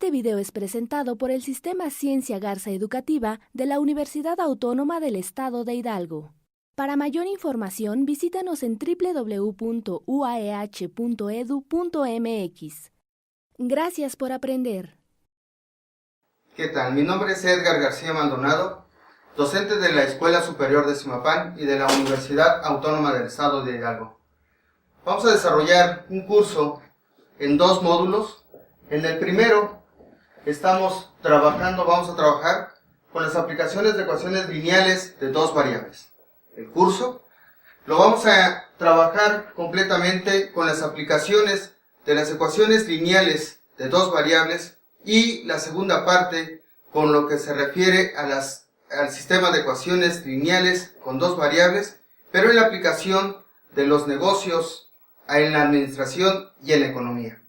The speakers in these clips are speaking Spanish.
Este video es presentado por el Sistema Ciencia Garza Educativa de la Universidad Autónoma del Estado de Hidalgo. Para mayor información, visítanos en www.uaeh.edu.mx. Gracias por aprender. ¿Qué tal? Mi nombre es Edgar García Maldonado, docente de la Escuela Superior de Zimapán y de la Universidad Autónoma del Estado de Hidalgo. Vamos a desarrollar un curso en dos módulos. En el primero vamos a trabajar con las aplicaciones de ecuaciones lineales de dos variables. El curso lo vamos a trabajar completamente con las aplicaciones de las ecuaciones lineales de dos variables y la segunda parte con lo que se refiere al sistema de ecuaciones lineales con dos variables, pero en la aplicación de los negocios, en la administración y en la economía.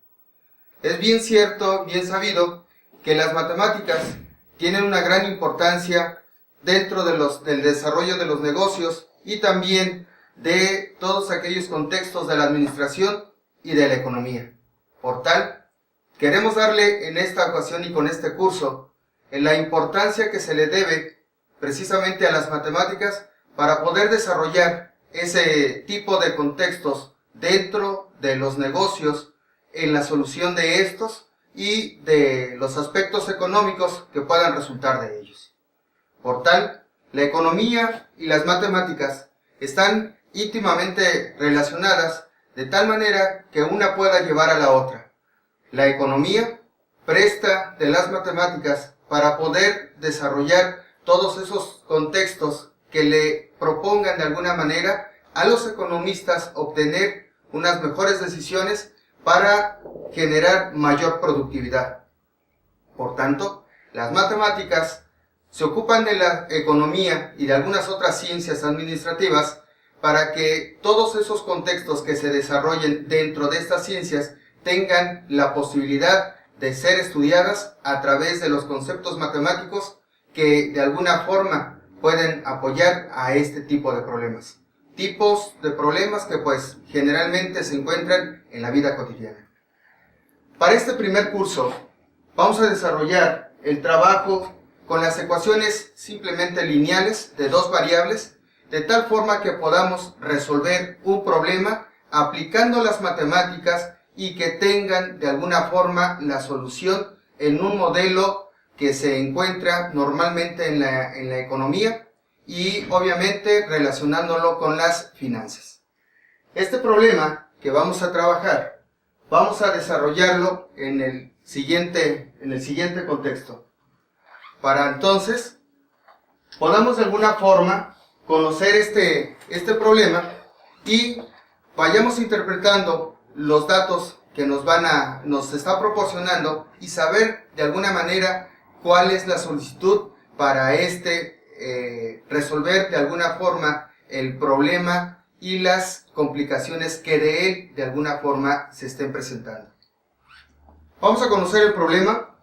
Es bien cierto, bien sabido, que las matemáticas tienen una gran importancia dentro del desarrollo de los negocios y también de todos aquellos contextos de la administración y de la economía. Por tal, queremos darle en esta ocasión y con este curso en la importancia que se le debe precisamente a las matemáticas para poder desarrollar ese tipo de contextos dentro de los negocios, en la solución de estos y de los aspectos económicos que puedan resultar de ellos. Por tal, la economía y las matemáticas están íntimamente relacionadas de tal manera que una pueda llevar a la otra. La economía presta de las matemáticas para poder desarrollar todos esos contextos que le propongan de alguna manera a los economistas obtener unas mejores decisiones para generar mayor productividad. Por tanto, las matemáticas se ocupan de la economía y de algunas otras ciencias administrativas para que todos esos contextos que se desarrollen dentro de estas ciencias tengan la posibilidad de ser estudiadas a través de los conceptos matemáticos que de alguna forma pueden apoyar a este tipo de problemas. Tipos de problemas que generalmente se encuentran en la vida cotidiana. Para este primer curso vamos a desarrollar el trabajo con las ecuaciones simplemente lineales de dos variables, de tal forma que podamos resolver un problema aplicando las matemáticas y que tengan de alguna forma la solución en un modelo que se encuentra normalmente en la economía y obviamente relacionándolo con las finanzas. Este problema que vamos a trabajar, vamos a desarrollarlo en el siguiente contexto. Para entonces, podamos de alguna forma conocer este problema y vayamos interpretando los datos que nos está proporcionando y saber de alguna manera cuál es la solicitud para resolver de alguna forma el problema y las complicaciones que de él de alguna forma se estén presentando. Vamos a conocer el problema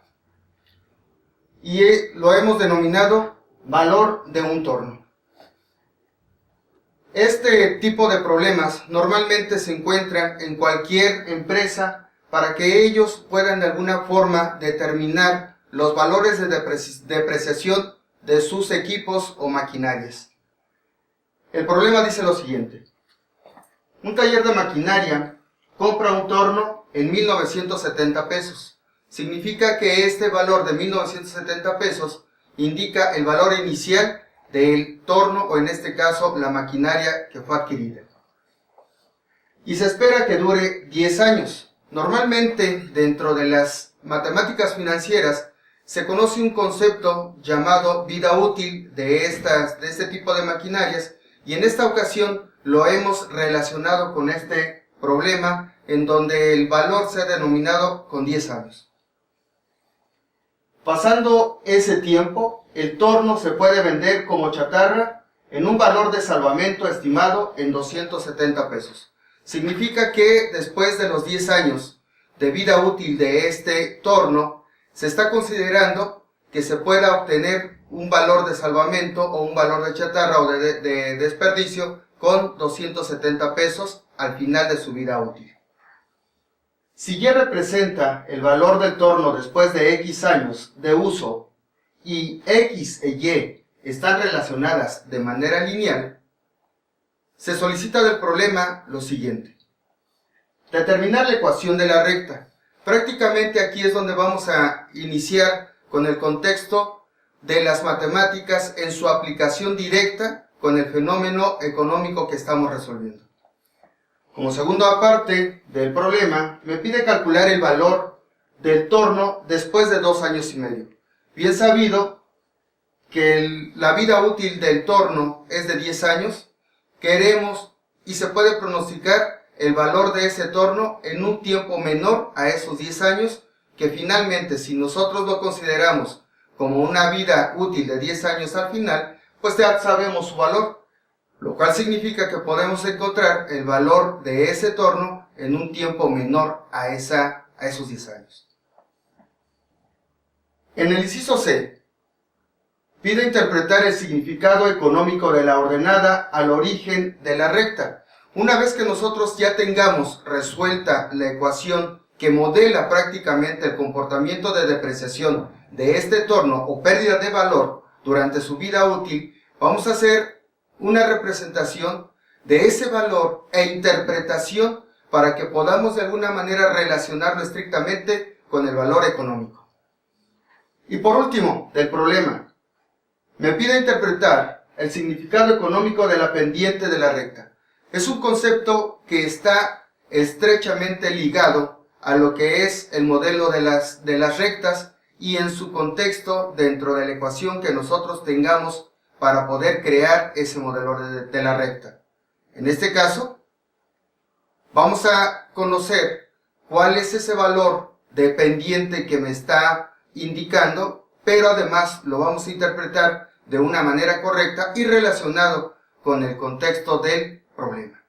y lo hemos denominado valor de un torno. Este tipo de problemas normalmente se encuentran en cualquier empresa para que ellos puedan de alguna forma determinar los valores de depreciación de sus equipos o maquinarias. El problema dice lo siguiente: un taller de maquinaria compra un torno en 1970 pesos. Significa que este valor de 1970 pesos indica el valor inicial del torno, o en este caso la maquinaria que fue adquirida. Y se espera que dure 10 años. Normalmente dentro de las matemáticas financieras se conoce un concepto llamado vida útil de este tipo de maquinarias, y en esta ocasión lo hemos relacionado con este problema en donde el valor se ha denominado con 10 años. Pasando ese tiempo, el torno se puede vender como chatarra en un valor de salvamento estimado en 270 pesos. Significa que después de los 10 años de vida útil de este torno, se está considerando que se pueda obtener un valor de salvamento o un valor de chatarra o de desperdicio con 270 pesos al final de su vida útil. Si Y representa el valor del torno después de X años de uso y X e Y están relacionadas de manera lineal, se solicita del problema lo siguiente. Determinar la ecuación de la recta. Prácticamente aquí es donde vamos a iniciar con el contexto de las matemáticas en su aplicación directa con el fenómeno económico que estamos resolviendo. Como segunda parte del problema, me pide calcular el valor del torno después de 2 años y medio. Bien sabido que la vida útil del torno es de 10 años, queremos y se puede pronosticar el valor de ese torno en un tiempo menor a esos 10 años, que finalmente, si nosotros lo consideramos como una vida útil de 10 años al final, pues ya sabemos su valor, lo cual significa que podemos encontrar el valor de ese torno en un tiempo menor a esos 10 años. En el inciso C, pide interpretar el significado económico de la ordenada al origen de la recta. Una vez que nosotros ya tengamos resuelta la ecuación que modela prácticamente el comportamiento de depreciación de este torno o pérdida de valor durante su vida útil, vamos a hacer una representación de ese valor e interpretación para que podamos de alguna manera relacionarlo estrictamente con el valor económico. Y por último, del problema, me pide interpretar el significado económico de la pendiente de la recta. Es un concepto que está estrechamente ligado a lo que es el modelo de las rectas y en su contexto dentro de la ecuación que nosotros tengamos para poder crear ese modelo de la recta. En este caso, vamos a conocer cuál es ese valor de pendiente que me está indicando, pero además lo vamos a interpretar de una manera correcta y relacionado con el contexto del problema.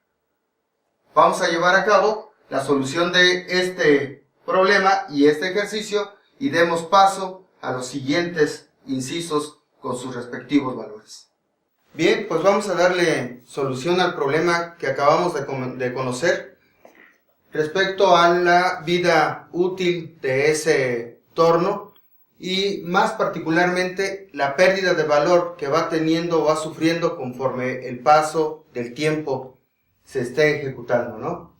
Vamos a llevar a cabo la solución de este problema y este ejercicio y demos paso a los siguientes incisos con sus respectivos valores. Bien, pues vamos a darle solución al problema que acabamos de conocer respecto a la vida útil de ese torno y más particularmente la pérdida de valor que va teniendo o va sufriendo conforme el paso del tiempo se esté ejecutando, ¿no?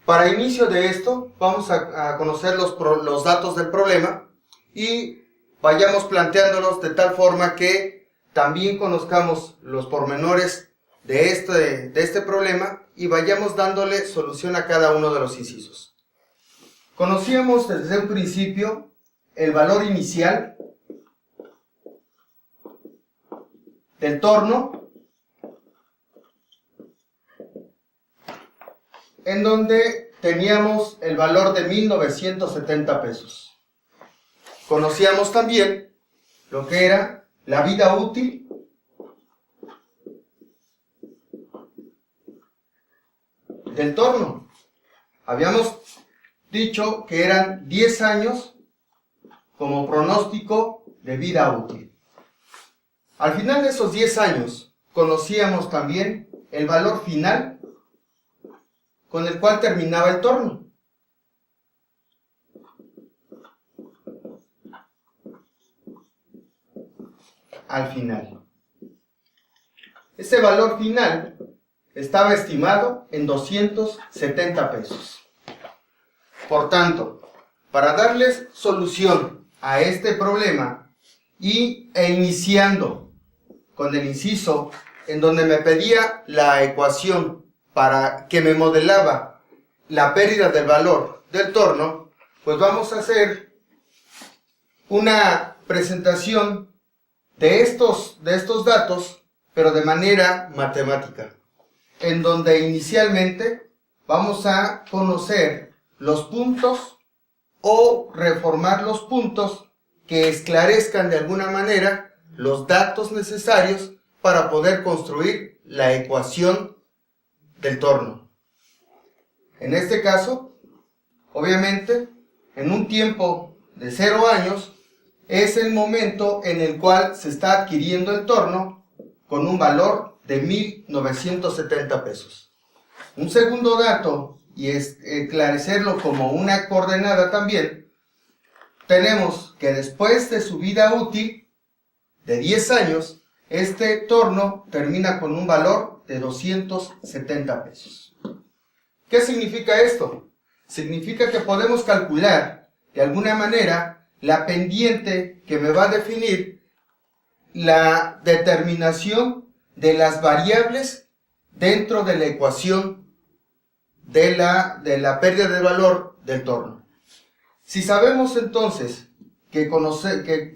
Para inicio de esto vamos a conocer los datos del problema y vayamos planteándolos de tal forma que también conozcamos los pormenores de este problema y vayamos dándole solución a cada uno de los incisos. Conocíamos desde un principio el valor inicial del torno, en donde teníamos el valor de 1,970 pesos. Conocíamos también lo que era la vida útil del torno. Habíamos dicho que eran 10 años como pronóstico de vida útil. Al final de esos 10 años, conocíamos también el valor final con el cual terminaba el torno. Al final. Ese valor final estaba estimado en 270 pesos. Por tanto, para darles solución a este problema e iniciando con el inciso en donde me pedía la ecuación para que me modelaba la pérdida del valor del torno, pues vamos a hacer una presentación de estos datos, pero de manera matemática, en donde inicialmente vamos a conocer los puntos o reformar los puntos que esclarezcan de alguna manera los datos necesarios para poder construir la ecuación del torno. En este caso, obviamente, en un tiempo de 0 años, es el momento en el cual se está adquiriendo el torno con un valor de 1,970 pesos. Un segundo dato y esclarecerlo como una coordenada también, tenemos que después de su vida útil de 10 años, este torno termina con un valor de 270 pesos. ¿Qué significa esto? Significa que podemos calcular de alguna manera la pendiente que me va a definir la determinación de las variables dentro de la ecuación de la pérdida de valor del torno. Si sabemos entonces que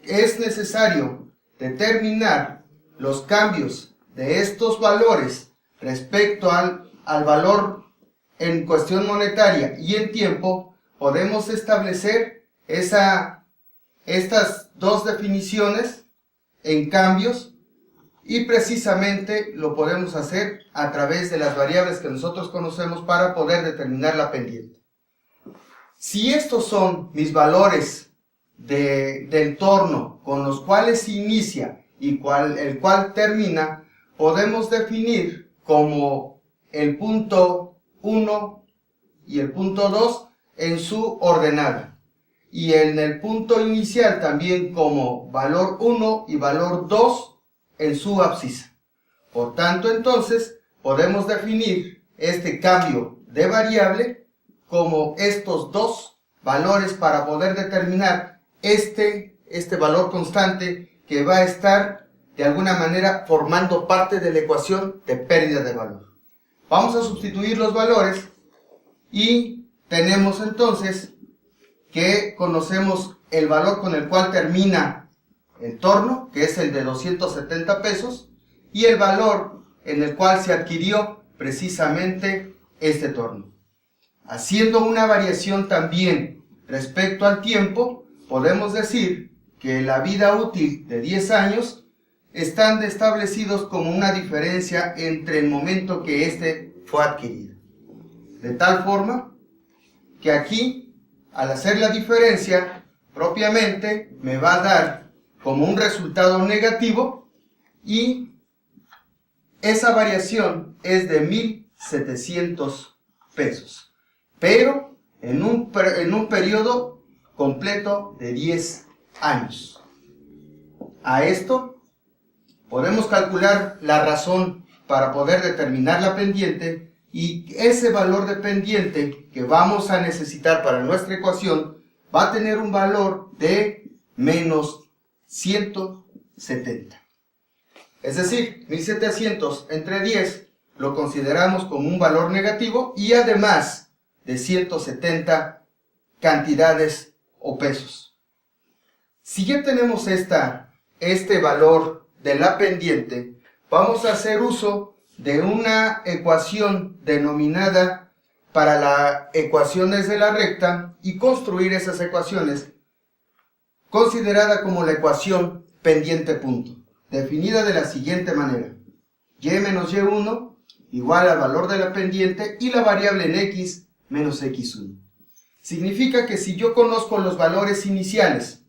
es necesario determinar los cambios de estos valores respecto al valor en cuestión monetaria y en tiempo, podemos establecer estas dos definiciones en cambios, y precisamente lo podemos hacer a través de las variables que nosotros conocemos para poder determinar la pendiente. Si estos son mis valores del torno con los cuales inicia y el cual termina, podemos definir como el punto 1 y el punto 2 en su ordenada, y en el punto inicial también como valor 1 y valor 2 en su abscisa. Por tanto, entonces, podemos definir este cambio de variable como estos dos valores para poder determinar este valor constante que va a estar de alguna manera formando parte de la ecuación de pérdida de valor. Vamos a sustituir los valores y tenemos entonces que conocemos el valor con el cual termina el torno, que es el de 270 pesos, y el valor en el cual se adquirió precisamente este torno. Haciendo una variación también respecto al tiempo, podemos decir que la vida útil de 10 años están establecidos como una diferencia entre el momento que este fue adquirido. De tal forma que aquí, al hacer la diferencia, propiamente me va a dar como un resultado negativo, y esa variación es de 1,700 pesos, pero en un periodo completo de 10 años. A esto podemos calcular la razón para poder determinar la pendiente, y ese valor de pendiente que vamos a necesitar para nuestra ecuación va a tener un valor de menos 170. Es decir, 1,700 entre 10 lo consideramos como un valor negativo, y además de 170 cantidades o pesos. Si ya tenemos este valor de la pendiente, vamos a hacer uso de una ecuación denominada para las ecuaciones de la recta y construir esas ecuaciones, considerada como la ecuación pendiente punto, definida de la siguiente manera: y menos y1 igual al valor de la pendiente y la variable en x menos x1. Significa que si yo conozco los valores iniciales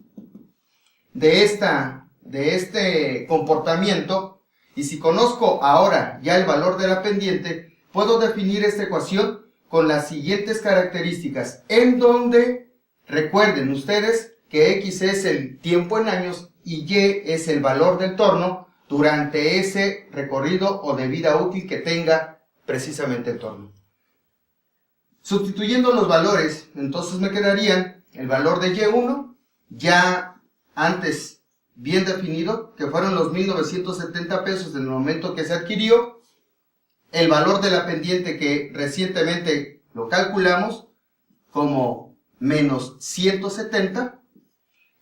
de este comportamiento, y si conozco ahora ya el valor de la pendiente, puedo definir esta ecuación con las siguientes características, en donde recuerden ustedes que x es el tiempo en años y y es el valor del torno durante ese recorrido o de vida útil que tenga precisamente el torno. Sustituyendo los valores, entonces me quedarían el valor de y1, ya antes bien definido, que fueron los 1,970 pesos en el momento que se adquirió, el valor de la pendiente que recientemente lo calculamos como menos 170,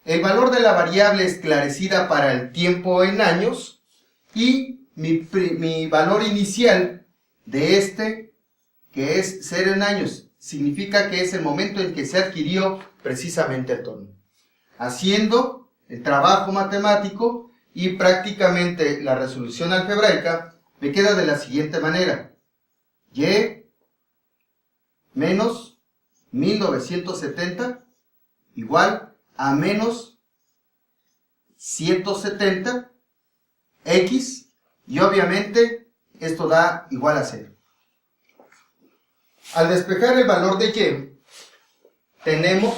el valor de la variable esclarecida para el tiempo en años, y mi valor inicial de que es 0 en años, significa que es el momento en que se adquirió precisamente el torno. Haciendo el trabajo matemático y prácticamente la resolución algebraica, me queda de la siguiente manera: y menos 1970 igual a menos 170 x, y obviamente esto da igual a 0. Al despejar el valor de y, tenemos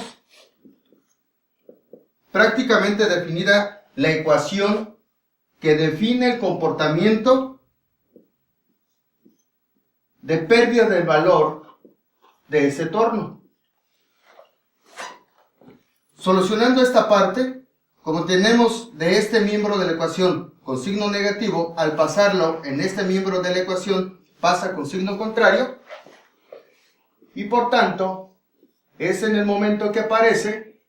prácticamente definida la ecuación que define el comportamiento de pérdida del valor de ese torno. Solucionando esta parte, como tenemos de este miembro de la ecuación con signo negativo, al pasarlo en este miembro de la ecuación pasa con signo contrario, y por tanto es en el momento que aparece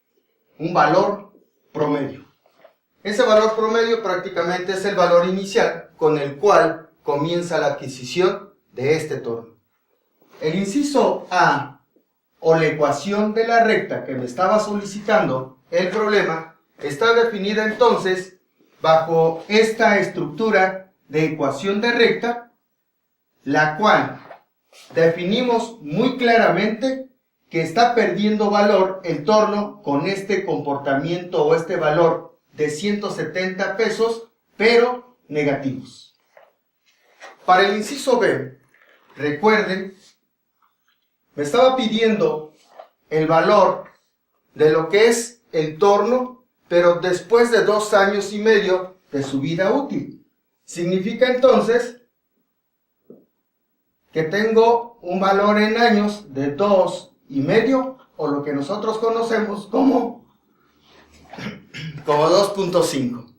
un valor promedio. Ese valor promedio prácticamente es el valor inicial con el cual comienza la adquisición de este torno. El inciso A, o la ecuación de la recta que me estaba solicitando el problema, está definida entonces bajo esta estructura de ecuación de recta, la cual definimos muy claramente que está perdiendo valor el torno con este comportamiento o este valor de 170 pesos, pero negativos. Para el inciso B, recuerden, me estaba pidiendo el valor de lo que es el torno, pero después de 2 años y medio de su vida útil. Significa entonces que tengo un valor en años de 2,5, o lo que nosotros conocemos como 2.5.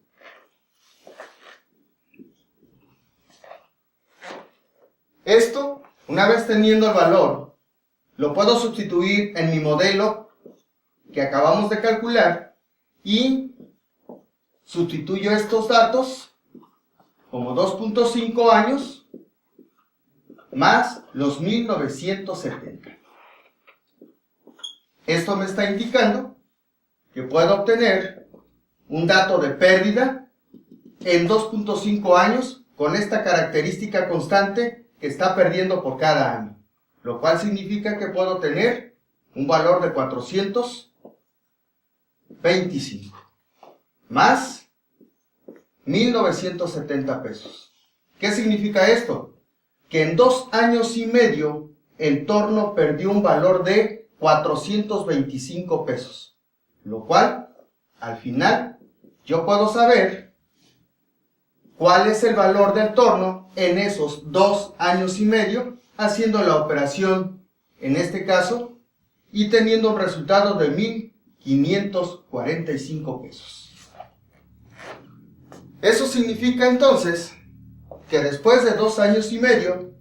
Esto, una vez teniendo el valor, lo puedo sustituir en mi modelo que acabamos de calcular y sustituyo estos datos como 2.5 años más los 1970. Esto me está indicando que puedo obtener un dato de pérdida en 2.5 años con esta característica constante que está perdiendo por cada año, lo cual significa que puedo tener un valor de 425 más 1970 pesos. ¿Qué significa esto? Que en 2 años y medio el torno perdió un valor de 425 pesos, lo cual al final yo puedo saber cuál es el valor del torno en esos 2 años y medio, haciendo la operación en este caso y teniendo un resultado de 1,545 pesos. Eso significa entonces que después de 2 años y medio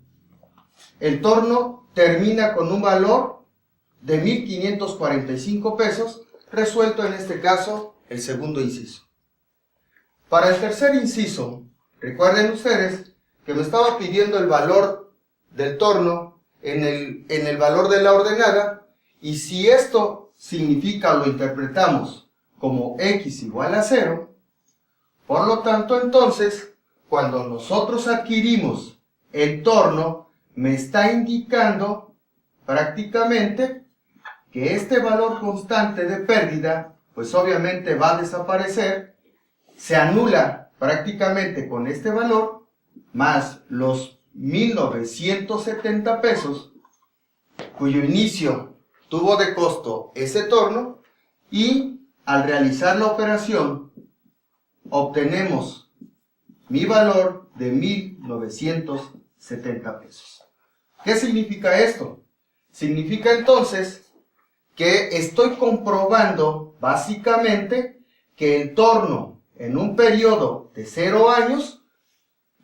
el torno termina con un valor de 1,545 pesos, resuelto en este caso el segundo inciso. Para el tercer inciso, recuerden ustedes que me estaba pidiendo el valor del torno en el valor de la ordenada, y si esto significa o lo interpretamos como x igual a 0, por lo tanto entonces, cuando nosotros adquirimos el torno, me está indicando prácticamente que este valor constante de pérdida, pues obviamente va a desaparecer, se anula prácticamente con este valor, más los 1970 pesos, cuyo inicio tuvo de costo ese torno, y al realizar la operación, obtenemos mi valor de 1970 pesos. ¿Qué significa esto? Significa entonces que estoy comprobando básicamente que el torno en un periodo de 0 años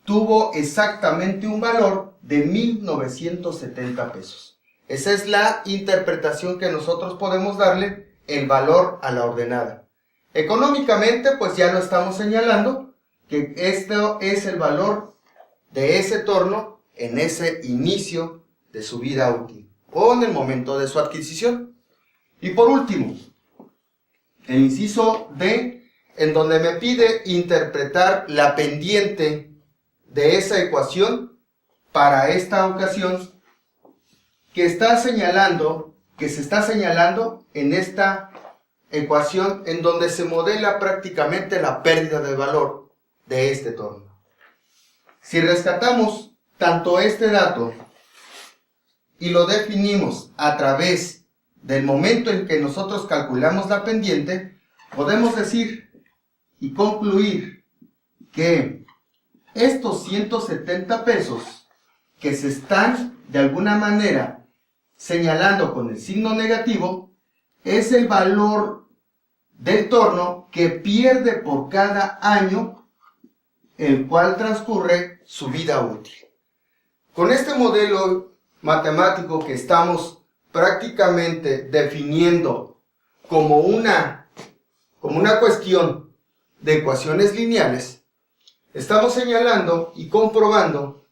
tuvo exactamente un valor de 1,970 pesos. Esa es la interpretación que nosotros podemos darle el valor a la ordenada. Económicamente, pues ya lo estamos señalando, que esto es el valor de ese torno en ese inicio de su vida útil o en el momento de su adquisición. Y por último, el inciso D, en donde me pide interpretar la pendiente de esa ecuación para esta ocasión, que se está señalando en esta ecuación en donde se modela prácticamente la pérdida de valor de este torno. Si rescatamos tanto este dato y lo definimos a través del momento en que nosotros calculamos la pendiente, podemos decir y concluir que estos 170 pesos que se están de alguna manera señalando con el signo negativo es el valor del torno que pierde por cada año el cual transcurre su vida útil. Con este modelo matemático que estamos prácticamente definiendo como una cuestión de ecuaciones lineales, estamos señalando y comprobando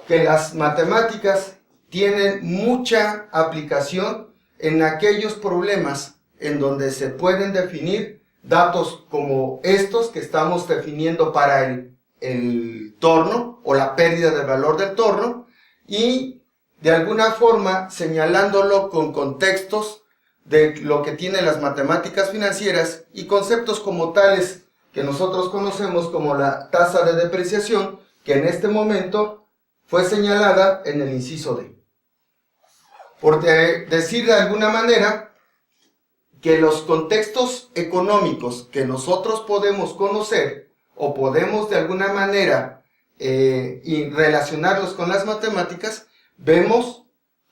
que las matemáticas tienen mucha aplicación en aquellos problemas en donde se pueden definir datos como estos que estamos definiendo para el torno o la pérdida de valor del torno, y de alguna forma señalándolo con contextos de lo que tienen las matemáticas financieras y conceptos como tales que nosotros conocemos como la tasa de depreciación, que en este momento fue señalada en el inciso D. Por decir de alguna manera que los contextos económicos que nosotros podemos conocer o podemos de alguna manera y relacionarlos con las matemáticas, vemos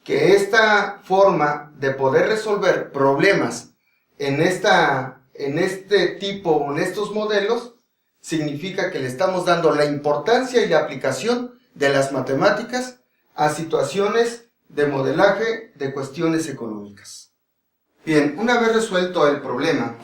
que esta forma de poder resolver problemas en este tipo o en estos modelos significa que le estamos dando la importancia y la aplicación de las matemáticas a situaciones de modelaje de cuestiones económicas. Bien, una vez resuelto el problema,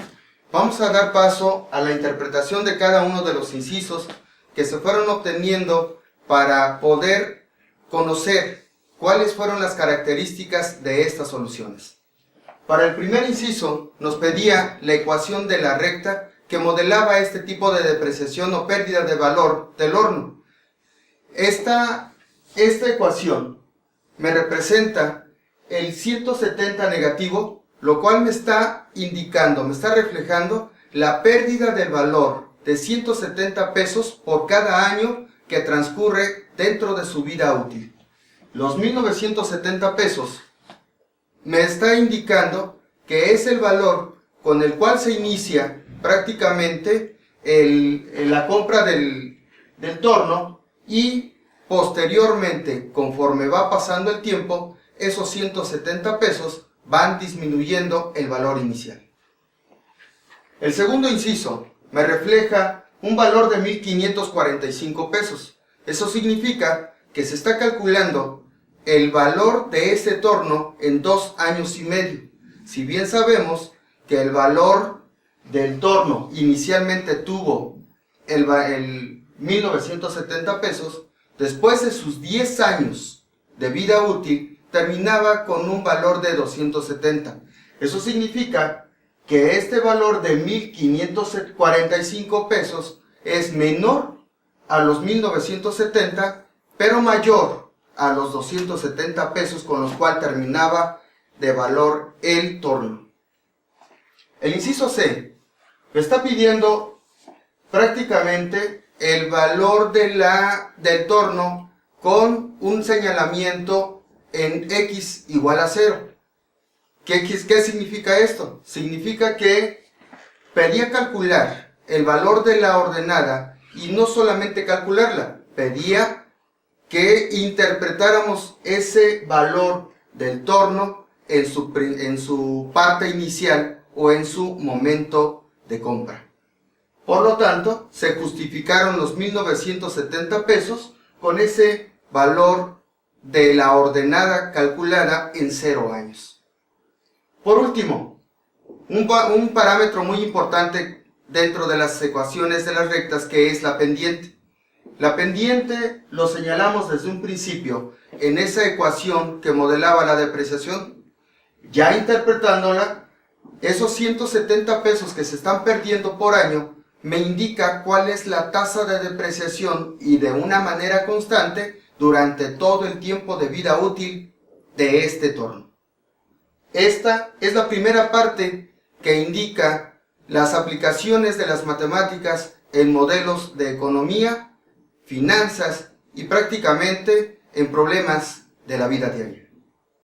vamos a dar paso a la interpretación de cada uno de los incisos que se fueron obteniendo para poder conocer cuáles fueron las características de estas soluciones. Para el primer inciso nos pedía la ecuación de la recta que modelaba este tipo de depreciación o pérdida de valor del horno. Esta ecuación me representa el 170 negativo, lo cual me está indicando, me está reflejando la pérdida del valor de 170 pesos por cada año que transcurre dentro de su vida útil. Los 1970 pesos me está indicando que es el valor con el cual se inicia prácticamente la compra del torno, y posteriormente, conforme va pasando el tiempo, esos 170 pesos van disminuyendo el valor inicial. El segundo inciso me refleja un valor de 1,545 pesos. Eso significa que se está calculando el valor de ese torno en 2 años y medio. Si bien sabemos que el valor del torno inicialmente tuvo el 1,970 pesos, después de sus 10 años de vida útil, terminaba con un valor de 270. Eso significa que este valor de 1,545 pesos es menor a los 1,970, pero mayor a los 270 pesos con los cuales terminaba de valor el torno. El inciso C me está pidiendo prácticamente el valor del torno con un señalamiento en x igual a 0. ¿Qué significa esto? Significa que pedía calcular el valor de la ordenada, y no solamente calcularla, pedía que interpretáramos ese valor del torno en su parte inicial o en su momento de compra. Por lo tanto, se justificaron los 1,970 pesos con ese valor de la ordenada calculada en 0 años. Por último, un parámetro muy importante dentro de las ecuaciones de las rectas, que es la pendiente. La pendiente lo señalamos desde un principio en esa ecuación que modelaba la depreciación. Ya interpretándola, esos 170 pesos que se están perdiendo por año me indica cuál es la tasa de depreciación, y de una manera constante durante todo el tiempo de vida útil de este torno. Esta es la primera parte que indica las aplicaciones de las matemáticas en modelos de economía, finanzas y prácticamente en problemas de la vida diaria.